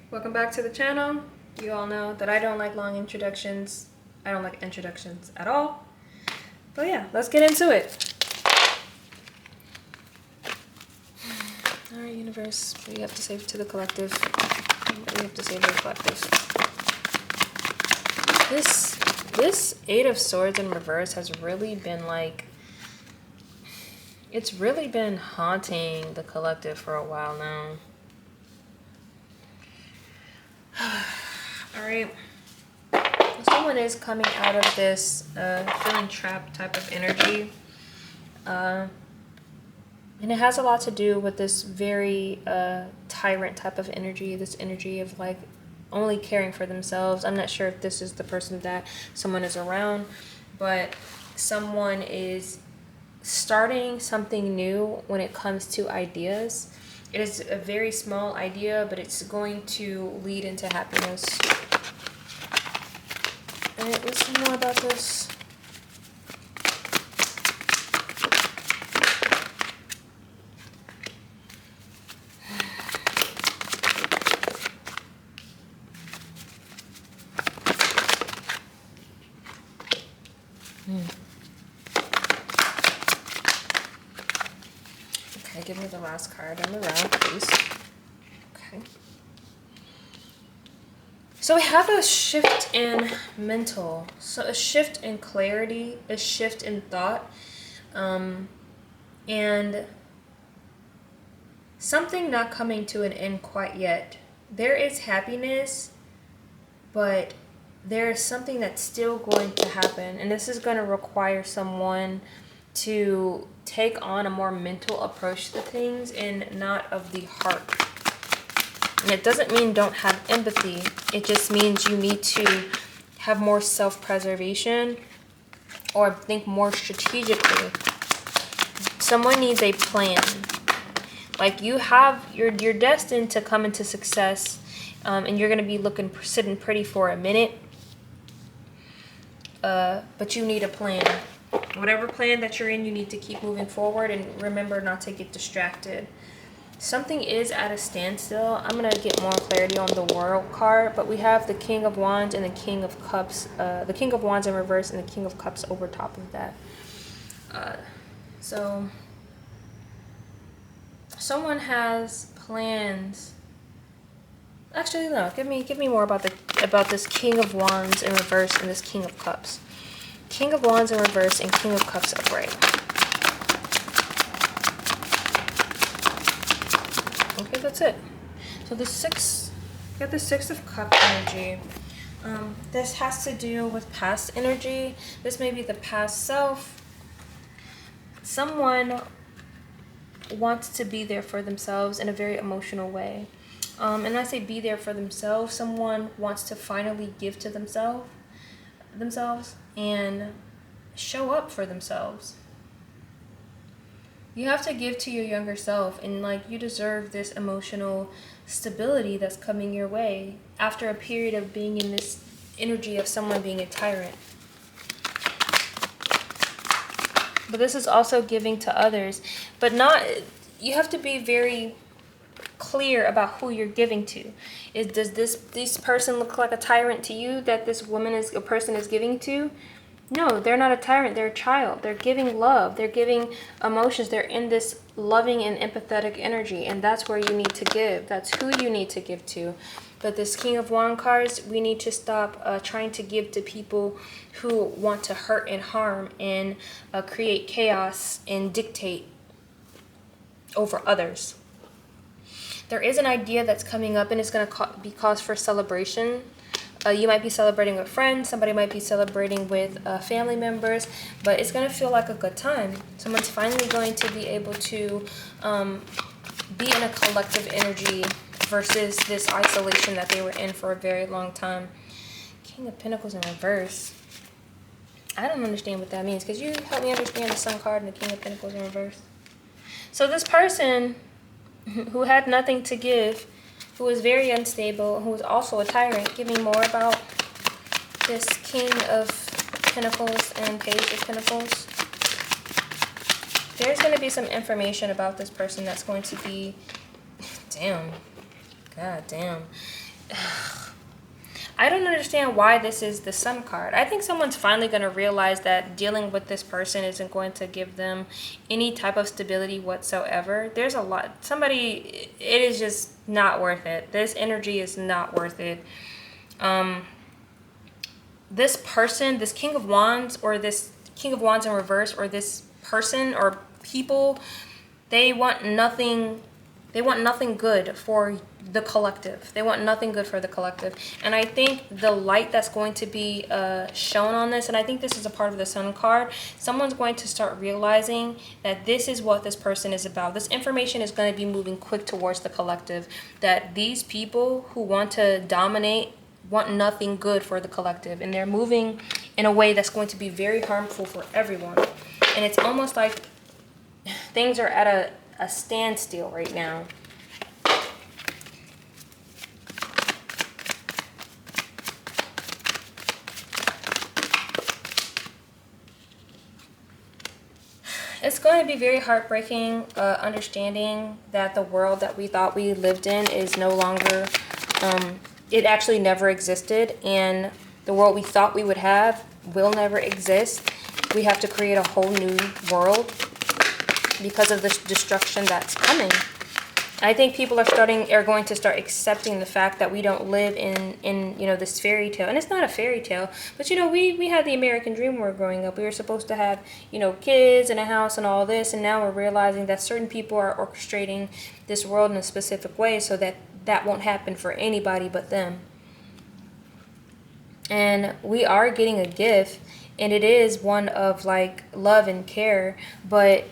Welcome back to the channel. You all know that I don't like long introductions. I don't like introductions at all. But yeah, let's get into it. Alright, universe, what do you have to say to the collective? What do you have to say to the collective? This Eight of Swords in reverse has really been like, it's really been haunting the collective for a while now. Alright. Someone is coming out of this feeling trapped type of energy. And it has a lot to do with this very tyrant type of energy. This energy of like only caring for themselves. I'm not sure if this is the person that someone is around, but someone is starting something new when it comes to ideas. It is a very small idea, but it's going to lead into happiness. And let's see more about this. Okay, give me the last card in the round, please. Okay. So we have a shift in mental, so a shift in clarity, a shift in thought, and something not coming to an end quite yet. There is happiness, but there is something that's still going to happen, and this is going to require someone to take on a more mental approach to things and not of the heart. And it doesn't mean don't have empathy. It just means you need to have more self-preservation or think more strategically. Someone needs a plan. Like you're destined to come into success, and you're going to be sitting pretty for a minute. But you need a plan. Whatever plan that you're in, you need to keep moving forward and remember not to get distracted. Something is at a standstill. I'm going to get more clarity on the World card, but we have the King of Wands and the King of Cups. The King of Wands in reverse and the King of Cups over top of that. So someone has plans. Actually, no. Give me more about this King of Wands in reverse and this King of Cups. King of Wands in reverse and King of Cups upright. Okay, that's it. So got the Six of Cups energy. This has to do with past energy. This may be the past self. Someone wants to be there for themselves in a very emotional way. And when I say be there for themselves, someone wants to finally give to themselves and show up for themselves. You have to give to your younger self, and like you deserve this emotional stability that's coming your way after a period of being in this energy of someone being a tyrant. But this is also giving to others, but not, you have to be very clear about who you're giving to. Does this person look like a tyrant to you that this person is giving to? No, they're not a tyrant. They're a child. They're giving love. They're giving emotions. They're in this loving and empathetic energy, and that's where you need to give. That's who you need to give to. But this King of Wands cards, we need to stop trying to give to people who want to hurt and harm and create chaos and dictate over others. There is an idea that's coming up, and it's going to be cause for celebration. You might be celebrating with friends. Somebody might be celebrating with family members. But it's going to feel like a good time. Someone's finally going to be able to be in a collective energy versus this isolation that they were in for a very long time. King of Pentacles in reverse. I don't understand what that means. Could you help me understand the Sun card and the King of Pentacles in reverse? So this person who had nothing to give, who was very unstable, who was also a tyrant. Give me more about this King of Pentacles and Page of Pentacles. There's going to be some information about this person that's going to be, damn, god damn. I don't understand why this is the Sun card. I think someone's finally going to realize that dealing with this person isn't going to give them any type of stability whatsoever. There's a lot. Somebody, it is just not worth it. This energy is not worth it. This person, this King of Wands, or this King of Wands in reverse, or this person or people, they want nothing good for the collective. They want nothing good for the collective. And I think the light that's going to be shown on this, and I think this is a part of the Sun card, someone's going to start realizing that this is what this person is about. This information is going to be moving quick towards the collective, that these people who want to dominate want nothing good for the collective, and they're moving in a way that's going to be very harmful for everyone. And it's almost like things are at a standstill right now. It's going to be very heartbreaking, understanding that the world that we thought we lived in is no longer, it actually never existed, and the world we thought we would have will never exist. We have to create a whole new world because of this destruction that's coming. I think people are going to start accepting the fact that we don't live in this fairy tale. And it's not a fairy tale, but we had the American dream when we were growing up. We were supposed to have kids and a house and all this, and now we're realizing that certain people are orchestrating this world in a specific way so that won't happen for anybody but them. And we are getting a gift, and it is one of like love and care, but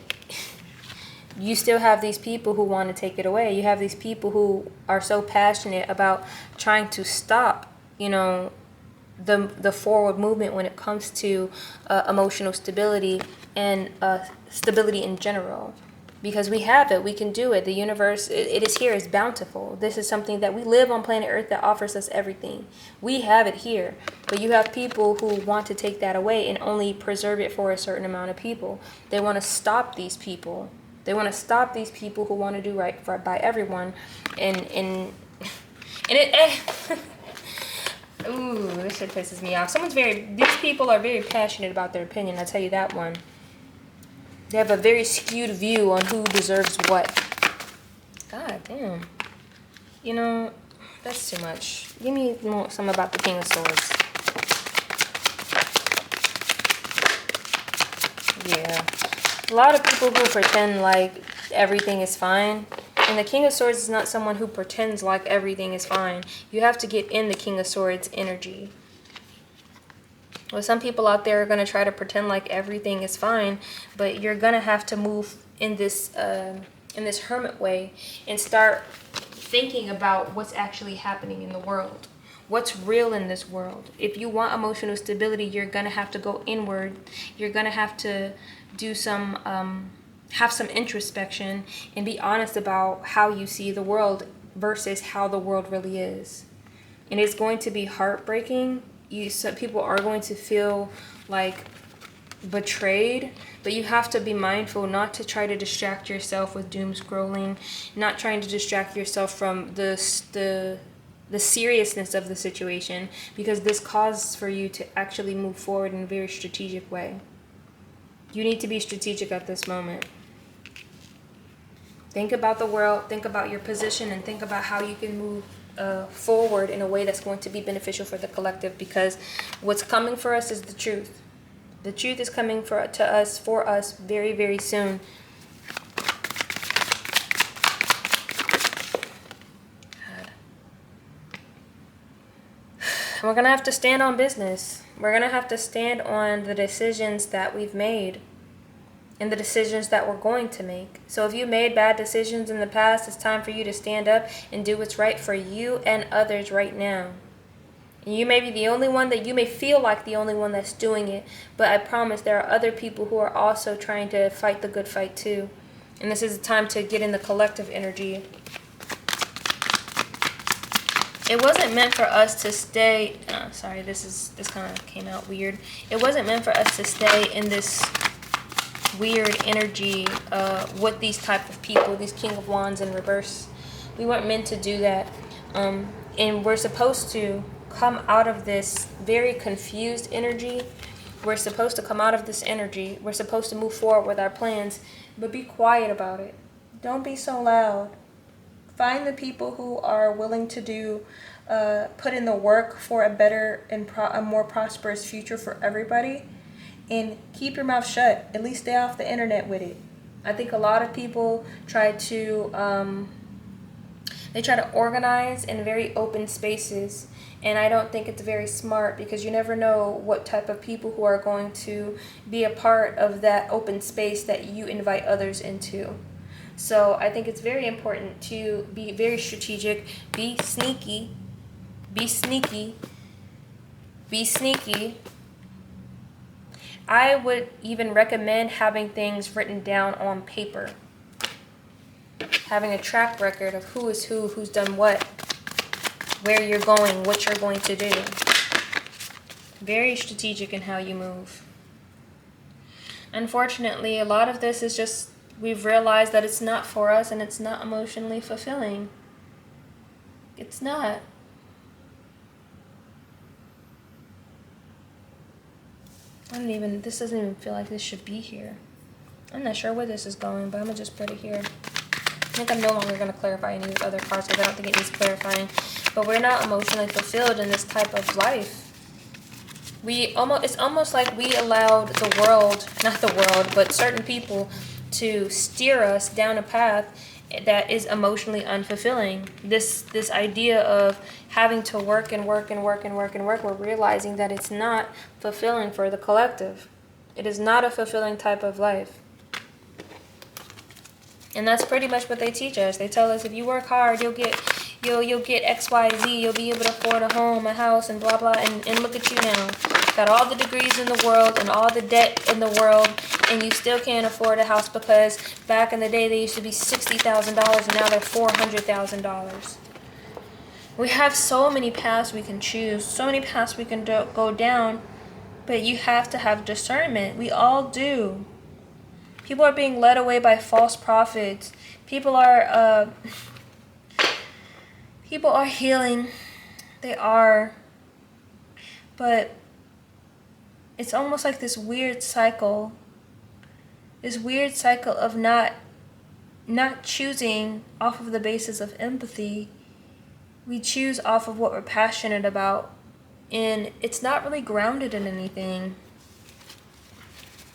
you still have these people who want to take it away. You have these people who are so passionate about trying to stop, the forward movement when it comes to emotional stability and stability in general. Because we have it, we can do it. The universe, it is here, it's bountiful. This is something that we live on planet Earth that offers us everything. We have it here. But you have people who want to take that away and only preserve it for a certain amount of people. They want to stop these people. They want to stop these people who want to do right by everyone. And it ooh, this shit pisses me off. These people are very passionate about their opinion, I'll tell you that one. They have a very skewed view on who deserves what. God damn. That's too much. Give me some about the King of Swords. Yeah. A lot of people who pretend like everything is fine. And the King of Swords is not someone who pretends like everything is fine. You have to get in the King of Swords energy. Well, some people out there are going to try to pretend like everything is fine, but you're going to have to move in this hermit way and start thinking about what's actually happening in the world. What's real in this world. If you want emotional stability, you're going to have to go inward. You're going to have to do some have some introspection and be honest about how you see the world versus how the world really is. And it's going to be heartbreaking. Some people are going to feel like betrayed, but you have to be mindful not to try to distract yourself with doom scrolling, not trying to distract yourself from the seriousness of the situation, because this causes for you to actually move forward in a very strategic way. You need to be strategic at this moment. Think about the world, think about your position, and think about how you can move forward in a way that's going to be beneficial for the collective, because what's coming for us is the truth. The truth is coming for us very, very soon. God. We're going to have to stand on business. We're going to have to stand on the decisions that we've made and the decisions that we're going to make. So if you made bad decisions in the past, it's time for you to stand up and do what's right for you and others right now. And you may be the only one you may feel like the only one that's doing it, but I promise there are other people who are also trying to fight the good fight too. And this is a time to get in the collective energy. It wasn't meant for us to stay, sorry, this kind of came out weird. It wasn't meant for us to stay in this weird energy with these type of people, these King of Wands in reverse. We weren't meant to do that. And we're supposed to come out of this very confused energy. We're supposed to come out of this energy. We're supposed to move forward with our plans, but be quiet about it. Don't be so loud. Find the people who are willing to put in the work for a better and a more prosperous future for everybody, and keep your mouth shut. At least stay off the internet with it. I think a lot of people try to organize in very open spaces, and I don't think it's very smart, because you never know what type of people who are going to be a part of that open space that you invite others into. So I think it's very important to be very strategic, be sneaky. I would even recommend having things written down on paper. Having a track record of who is who, who's done what, where you're going, what you're going to do. Very strategic in how you move. Unfortunately, a lot of this is just, we've realized that it's not for us, and it's not emotionally fulfilling. It's not. This doesn't even feel like this should be here. I'm not sure where this is going, but I'm going to just put it here. I think I'm no longer going to clarify any of the other parts, because I don't think it needs clarifying. But we're not emotionally fulfilled in this type of life. It's almost like we allowed the world, not the world, but certain people to steer us down a path that is emotionally unfulfilling. This idea of having to work, we're realizing that it's not fulfilling for the collective. It is not a fulfilling type of life. And that's pretty much what they teach us. They tell us, if you work hard, you'll get X, Y, Z. You'll be able to afford a home, a house, and blah, blah. And look at you now. Got all the degrees in the world and all the debt in the world, and you still can't afford a house, because back in the day they used to be $60,000 and now they're $400,000. We have so many paths we can choose, so many paths we can go down, but you have to have discernment. We all do. People are being led away by false prophets. People are healing. They are. But it's almost like this weird cycle. This weird cycle of not choosing off of the basis of empathy. We choose off of what we're passionate about. And it's not really grounded in anything.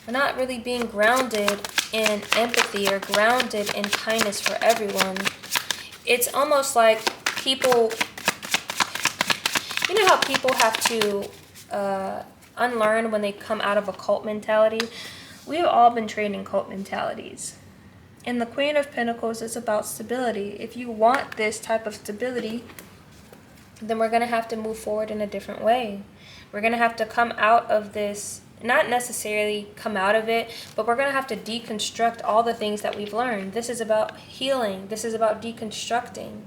We're not really being grounded in empathy or grounded in kindness for everyone. It's almost like people, you know how people have to unlearn when they come out of a cult mentality? We've all been trained in cult mentalities. And the Queen of Pentacles is about stability. If you want this type of stability, then we're going to have to move forward in a different way. We're going to have to come out of this, not necessarily come out of it, but we're going to have to deconstruct all the things that we've learned. This is about healing. This is about deconstructing.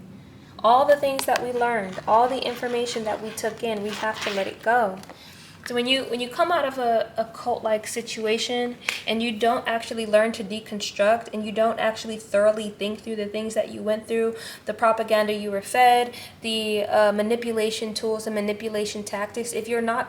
All the things that we learned, all the information that we took in, we have to let it go. So when you come out of a cult-like situation and you don't actually learn to deconstruct, and you don't actually thoroughly think through the things that you went through, the propaganda you were fed, the manipulation tools and manipulation tactics, if you're not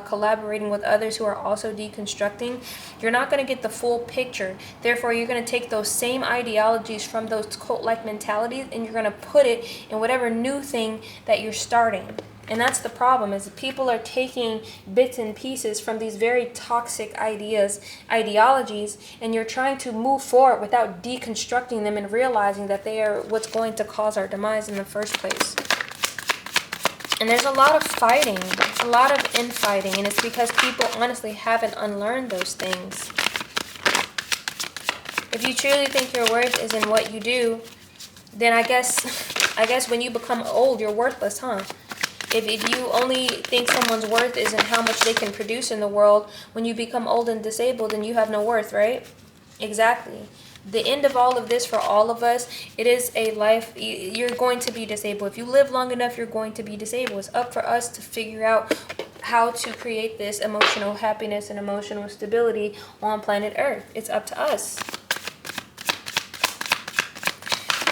collaborating with others who are also deconstructing, you're not going to get the full picture. Therefore, you're going to take those same ideologies from those cult-like mentalities and you're going to put it in whatever new thing that you're starting. And that's the problem, is people are taking bits and pieces from these very toxic ideologies, and you're trying to move forward without deconstructing them and realizing that they are what's going to cause our demise in the first place. And there's a lot of fighting, a lot of infighting, and it's because people honestly haven't unlearned those things. If you truly think your worth is in what you do, then I guess when you become old, you're worthless, huh? If you only think someone's worth is in how much they can produce in the world, when you become old and disabled, then you have no worth, right? Exactly. The end of all of this for all of us, it is a life, you're going to be disabled. If you live long enough, you're going to be disabled. It's up for us to figure out how to create this emotional happiness and emotional stability on planet Earth. It's up to us.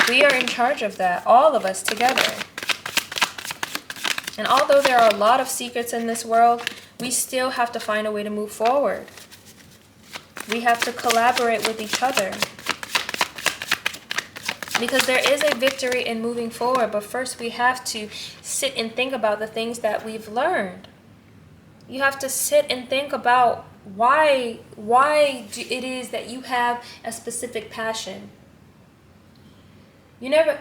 We are in charge of that, all of us together. And although there are a lot of secrets in this world, we still have to find a way to move forward. We have to collaborate with each other. Because there is a victory in moving forward, but first we have to sit and think about the things that we've learned. You have to sit and think about why it is that you have a specific passion. You never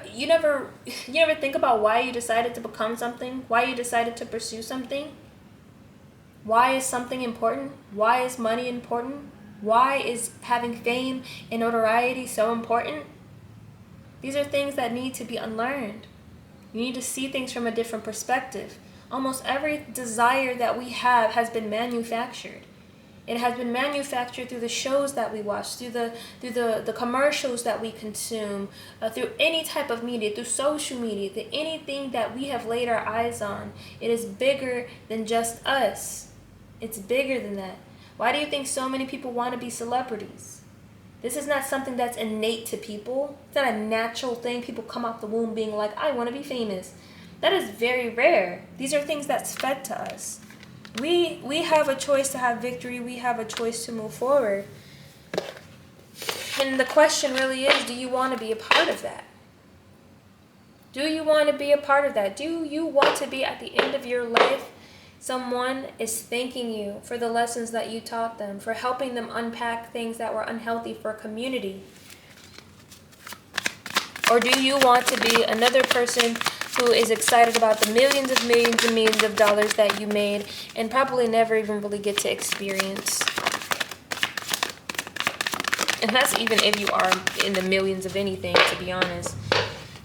think about why you decided to become something, why you decided to pursue something. Why is something important? Why is money important? Why is having fame and notoriety so important? These are things that need to be unlearned. You need to see things from a different perspective. Almost every desire that we have has been manufactured. It has been manufactured through the shows that we watch, through the commercials that we consume, through any type of media, through social media, through anything that we have laid our eyes on. It is bigger than just us. It's bigger than that. Why do you think so many people want to be celebrities? This is not something that's innate to people. It's not a natural thing. People come out the womb being like, I want to be famous. That is very rare. These are things that's fed to us. We have a choice to have victory. We have a choice to move forward. And the question really is, do you want to be a part of that? Do you want to be a part of that? Do you want to be at the end of your life? Someone is thanking you for the lessons that you taught them, for helping them unpack things that were unhealthy for a community. Or do you want to be another person who is excited about the millions and millions of dollars that you made and probably never even really get to experience? And that's even if you are in the millions of anything, to be honest.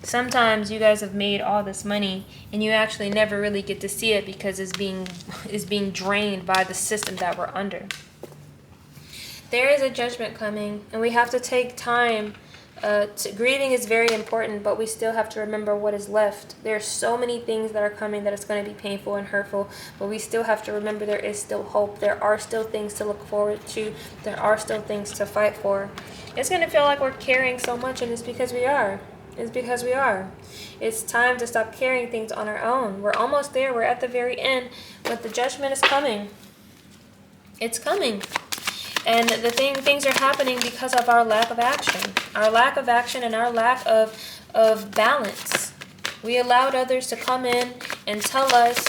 Sometimes you guys have made all this money and you actually never really get to see it because it's being drained by the system that we're under. There is a judgment coming, and we have to take time. Grieving is very important, but we still have to remember what is left. There are so many things that are coming that it's going to be painful and hurtful, but we still have to remember there is still hope. There are still things to look forward to. There are still things to fight for. It's going to feel like we're carrying so much, and it's because we are. It's because we are. It's time to stop carrying things on our own. We're almost there. We're at the very end, but the judgment is coming. It's coming. And things are happening because of our lack of action. Our lack of action and our lack of balance. We allowed others to come in and tell us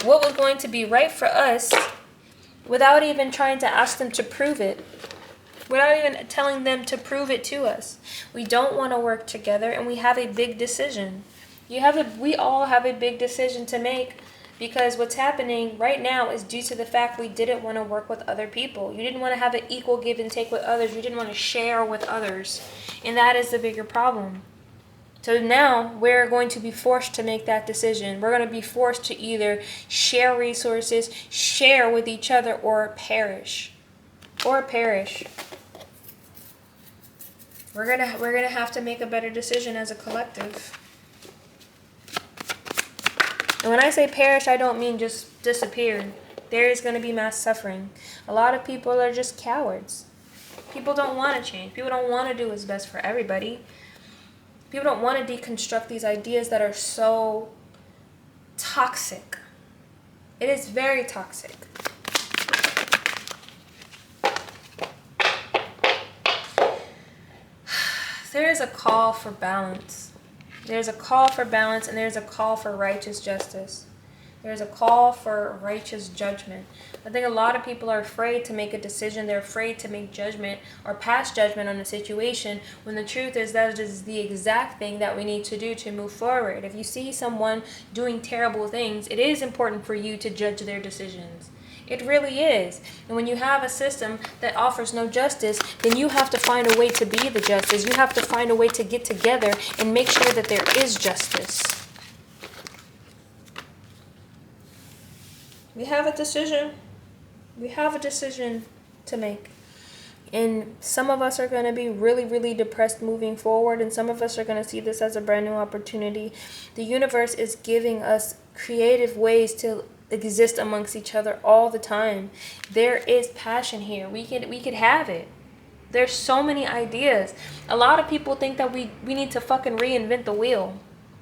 what was going to be right for us without even trying to ask them to prove it. Without even telling them to prove it to us. We don't want to work together, and we have a big decision. We all have a big decision to make, because what's happening right now is due to the fact we didn't want to work with other people. You didn't want to have an equal give and take with others. You didn't want to share with others. And that is the bigger problem. So now we're going to be forced to make that decision. We're going to be forced to either share resources, share with each other, or perish. Or perish. We're gonna have to make a better decision as a collective. And when I say perish, I don't mean just disappear. There is going to be mass suffering. A lot of people are just cowards. People don't want to change. People don't want to do what's best for everybody. People don't want to deconstruct these ideas that are so toxic. It is very toxic. There is a call for balance. There's a call for balance, and there's a call for righteous justice. There's a call for righteous judgment. I think a lot of people are afraid to make a decision. They're afraid to make judgment or pass judgment on a situation, when the truth is that is the exact thing that we need to do to move forward. If you see someone doing terrible things, it is important for you to judge their decisions. It really is. And when you have a system that offers no justice, then you have to find a way to be the justice. You have to find a way to get together and make sure that there is justice. We have a decision. We have a decision to make. And some of us are going to be really, really depressed moving forward, and some of us are going to see this as a brand new opportunity. The universe is giving us creative ways to exist amongst each other all the time. There is passion here. We could have it. There's so many ideas. A lot of people think that we need to fucking reinvent the wheel.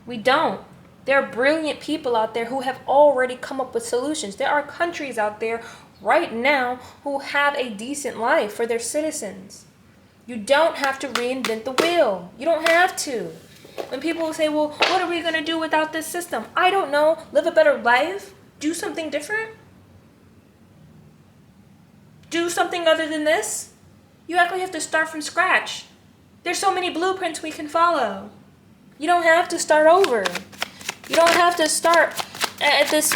We don't. There are brilliant people out there who have already come up with solutions. There are countries out there right now who have a decent life for their citizens. You don't have to reinvent the wheel. You don't have to. When people say, well, what are we going to do without this system? I don't know. Live a better life? Do something different? Do something other than this? You actually have to start from scratch. There's so many blueprints we can follow. You don't have to start over. You don't have to start at this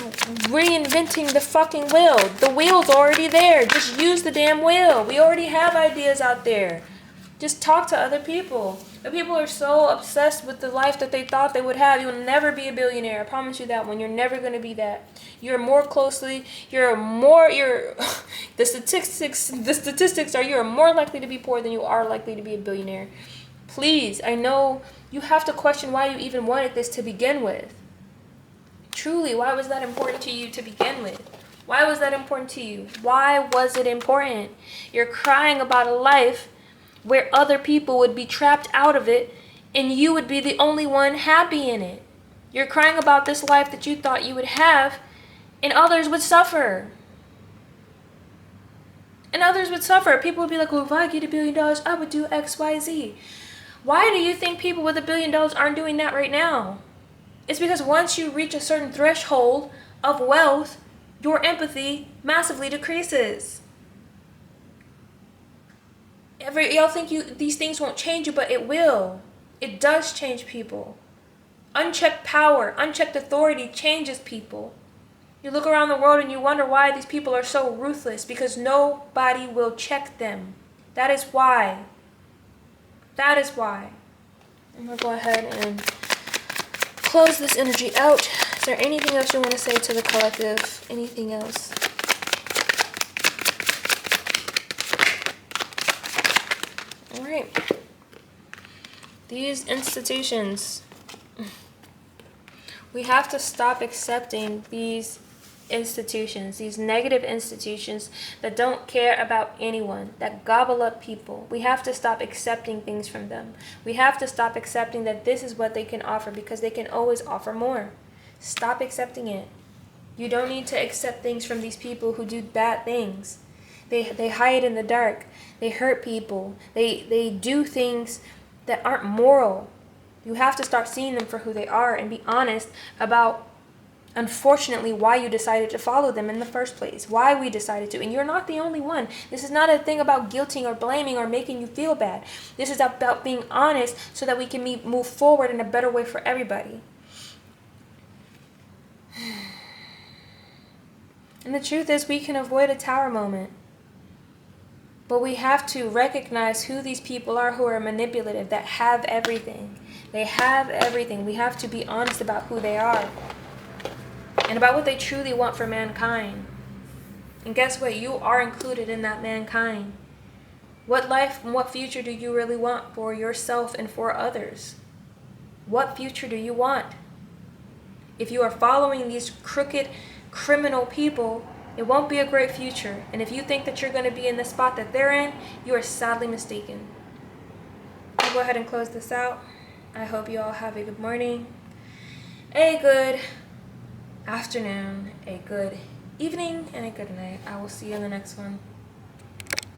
reinventing the fucking wheel. The wheel's already there. Just use the damn wheel. We already have ideas out there. Just talk to other people. The people are so obsessed with the life that they thought they would have. You will never be a billionaire. I promise you that one. You're never going to be that. The statistics are you are more likely to be poor than you are likely to be a billionaire. Please, I know you have to question why you even wanted this to begin with. Truly, why was that important to you to begin with? Why was that important to you? Why was it important? You're crying about a life where other people would be trapped out of it and you would be the only one happy in it. You're crying about this life that you thought you would have and others would suffer. And others would suffer. People would be like, well, if I get $1 billion, I would do X, Y, Z. Why do you think people with $1 billion aren't doing that right now? It's because once you reach a certain threshold of wealth, your empathy massively decreases. Y'all think these things won't change you, but it will. It does change people. Unchecked power, unchecked authority changes people. You look around the world and you wonder why these people are so ruthless, because nobody will check them. That is why. That is why. I'm going to go ahead and close this energy out. Is there anything else you want to say to the collective? Anything else? All right. These institutions, we have to stop accepting these institutions, these negative institutions that don't care about anyone, that gobble up people. We have to stop accepting things from them. We have to stop accepting that this is what they can offer, because they can always offer more. Stop accepting it. You don't need to accept things from these people who do bad things. They hide in the dark. They hurt people. They do things that aren't moral. You have to start seeing them for who they are and be honest about, unfortunately, why you decided to follow them in the first place, why we decided to. And you're not the only one. This is not a thing about guilting or blaming or making you feel bad. This is about being honest so that we can move forward in a better way for everybody. And the truth is, we can avoid a tower moment. But we have to recognize who these people are who are manipulative, that have everything. They have everything. We have to be honest about who they are and about what they truly want for mankind. And guess what? You are included in that mankind. What life and what future do you really want for yourself and for others? What future do you want? If you are following these crooked, criminal people, it won't be a great future. And if you think that you're going to be in the spot that they're in, you are sadly mistaken. I'll go ahead and close this out. I hope you all have a good morning, a good afternoon, a good evening, and a good night. I will see you in the next one.